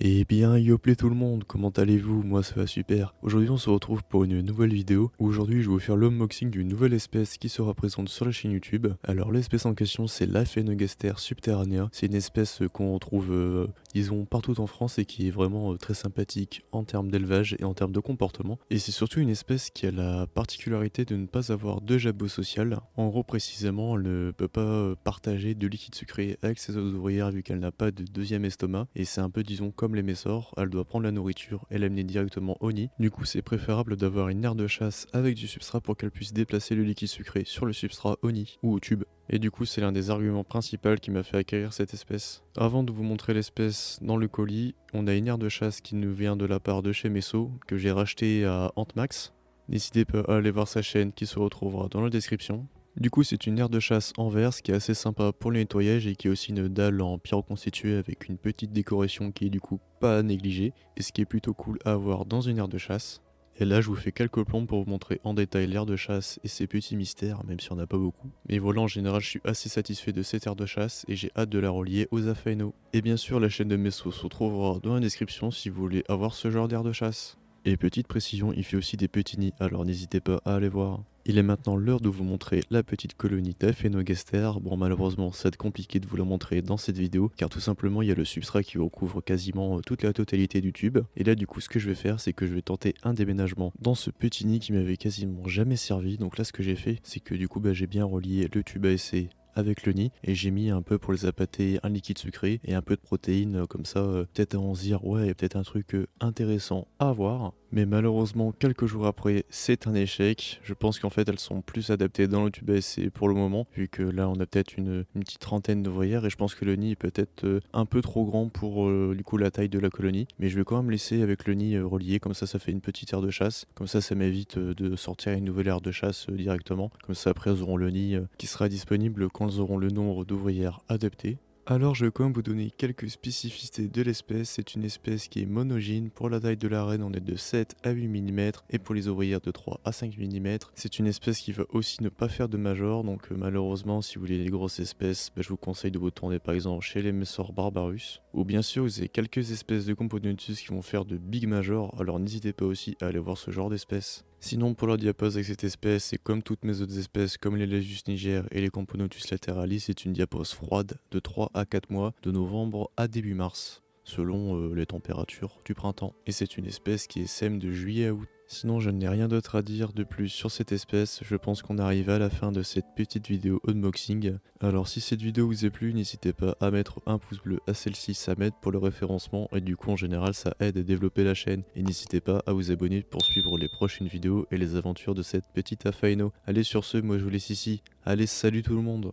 Eh bien, yoplait tout le monde, comment allez-vous? Moi ça va super. Aujourd'hui on se retrouve pour une nouvelle vidéo où aujourd'hui je vais vous faire l'unboxing d'une nouvelle espèce qui sera présente sur la chaîne YouTube. Alors l'espèce en question c'est l'Aphaenogaster subterranea. C'est une espèce qu'on retrouve disons partout en France et qui est vraiment très sympathique en termes d'élevage et en termes de comportement. Et c'est surtout une espèce qui a la particularité de ne pas avoir de jabot social. En gros précisément elle ne peut pas partager de liquide sucré avec ses autres ouvrières vu qu'elle n'a pas de deuxième estomac. Et c'est un peu disons comme les messors, elle doit prendre la nourriture et l'amener directement au nid. Du coup, c'est préférable d'avoir une aire de chasse avec du substrat pour qu'elle puisse déplacer le liquide sucré sur le substrat au nid ou au tube. Et du coup, c'est l'un des arguments principaux qui m'a fait acquérir cette espèce. Avant de vous montrer l'espèce dans le colis, on a une aire de chasse qui nous vient de la part de chez Messo, que j'ai racheté à Antmax. N'hésitez pas à aller voir sa chaîne qui se retrouvera dans la description. Du coup, c'est une aire de chasse en verre, ce qui est assez sympa pour le nettoyage et qui est aussi une dalle en pierre reconstituée avec une petite décoration qui est du coup pas à négliger et ce qui est plutôt cool à avoir dans une aire de chasse. Et là, je vous fais quelques plombs pour vous montrer en détail l'aire de chasse et ses petits mystères, même si on n'a pas beaucoup. Mais voilà, en général, je suis assez satisfait de cette aire de chasse et j'ai hâte de la relier aux Aphaeno. Et bien sûr, la chaîne de Messo se retrouvera dans la description si vous voulez avoir ce genre d'aire de chasse. Et petite précision, il fait aussi des petits nids, alors n'hésitez pas à aller voir. Il est maintenant l'heure de vous montrer la petite colonie d'Aphaenogaster. Bon, malheureusement ça va être compliqué de vous la montrer dans cette vidéo car tout simplement il y a le substrat qui recouvre quasiment toute la totalité du tube. Et là du coup ce que je vais faire c'est que je vais tenter un déménagement dans ce petit nid qui m'avait quasiment jamais servi. Donc là ce que j'ai fait c'est que du coup j'ai bien relié le tube à essai avec le nid et j'ai mis un peu pour les appâter un liquide sucré et un peu de protéines comme ça peut-être à en se dire ouais peut-être un truc intéressant à voir. Mais malheureusement quelques jours après c'est un échec. Je pense qu'en fait elles sont plus adaptées dans le tube à essai pour le moment vu que là on a peut-être une petite trentaine d'ouvrières et je pense que le nid est peut-être un peu trop grand pour du coup la taille de la colonie. Mais je vais quand même laisser avec le nid relié comme ça fait une petite aire de chasse. Comme ça m'évite de sortir une nouvelle aire de chasse directement. Comme ça après elles auront le nid qui sera disponible quand elles auront le nombre d'ouvrières adapté. Alors je vais quand même vous donner quelques spécificités de l'espèce. C'est une espèce qui est monogyne. Pour la taille de la reine on est de 7 à 8 mm et pour les ouvrières de 3 à 5 mm. C'est une espèce qui va aussi ne pas faire de major, donc malheureusement si vous voulez les grosses espèces, je vous conseille de vous tourner par exemple chez les Messors Barbarus. Ou bien sûr vous avez quelques espèces de Componentus qui vont faire de big major, alors n'hésitez pas aussi à aller voir ce genre d'espèces. Sinon pour la diapose avec cette espèce, c'est comme toutes mes autres espèces comme les Lagius niger et les Componentus lateralis, c'est une diapose froide de 3 à 4 mois, de novembre à début mars, selon les températures du printemps. Et c'est une espèce qui est sème de juillet à août. Sinon je n'ai rien d'autre à dire de plus sur cette espèce, je pense qu'on arrive à la fin de cette petite vidéo unboxing. Alors si cette vidéo vous a plu, n'hésitez pas à mettre un pouce bleu à celle-ci, ça m'aide pour le référencement et du coup en général ça aide à développer la chaîne. Et n'hésitez pas à vous abonner pour suivre les prochaines vidéos et les aventures de cette petite Aphaeno. Allez sur ce, moi je vous laisse ici, allez salut tout le monde.